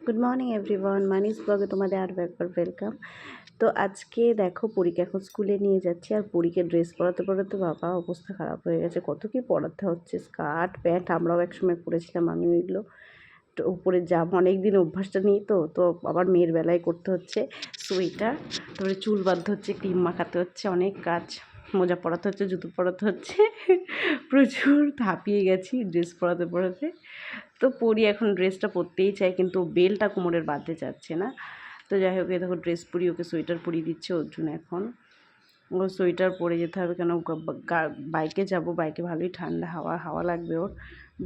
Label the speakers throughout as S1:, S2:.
S1: Good morning everyone, মানিস ব্লগে তোমাদের আরও একবার ওয়েলকাম। তো আজকে দেখো পরীকে এখন স্কুলে নিয়ে যাচ্ছি, আর পরীকে ড্রেস পরাতে পরাতে বাবা অবস্থা খারাপ হয়ে গেছে। কত কি পরাতে হচ্ছে, স্কার্ট প্যান্ট আমরাও একসময় পরেছিলাম, আমি ওইগুলো তো উপরে জামা অনেক দিন অভ্যাসটা নিই, তো আবার মেয়ের বেলায় করতে হচ্ছে। সোয়েটার, তারপরে চুল বাঁধতে হচ্ছে, ক্রিম মাখাতে হচ্ছে, অনেক কাজ, মোজা পরাতে হচ্ছে, জুতো পরাতে হচ্ছে। প্রচুর হাঁপিয়ে গেছি ড্রেস পরাতে পরাতে। তো পরি এখন ড্রেসটা পরতেই চায়, কিন্তু বেলটা কোমরের বাঁধতে চাচ্ছে না। তো যাই হোক, দেখো ড্রেস পরি, ওকে সোয়েটার পরিয়ে দিচ্ছে অর্জুন। এখন ও সোয়েটার পরে যেতে হবে, কেন বাইকে যাব, বাইকে ভালোই ঠান্ডা হাওয়া হাওয়া লাগবে ওর।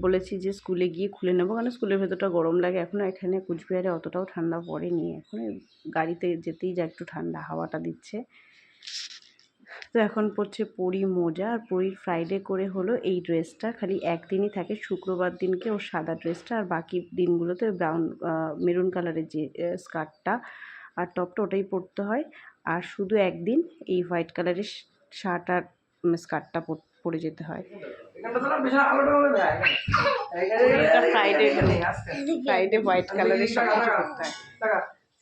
S1: বলেছি যে স্কুলে গিয়ে খুলে নেবো, কারণ স্কুলের ভেতরটা গরম লাগে। এখনও এখানে কুচবিহারে অতটাও ঠান্ডা পড়েনি, এখন গাড়িতে যেতেই যা একটু ঠান্ডা হাওয়াটা দিচ্ছে। তো এখন পড়ছে পরি মোজা, আর পরির ফ্রাইডে করে হলো এই ড্রেসটা, খালি একদিনই থাকে, শুক্রবার দিনকে ওর সাদা ড্রেসটা, আর বাকি দিনগুলোতে ব্রাউন মেরুন কালারের যে স্কার্টটা আর টপটা ওটাই পরতে হয়। আর শুধু একদিন এই হোয়াইট কালারের শার্ট আর স্কার্টটা পরে যেতে হয়। ফ্রাইডে ফ্রাইডে হোয়াইট কালারের সব কিছু করতে হয়।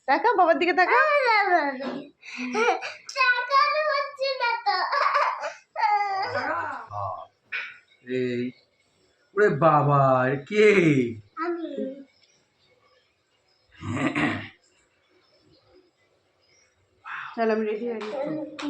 S1: দেখা বাবার দিকে দেখা।
S2: এই ওরে বাবা কে
S1: চল আমি রেডি হয়ে
S3: দেখি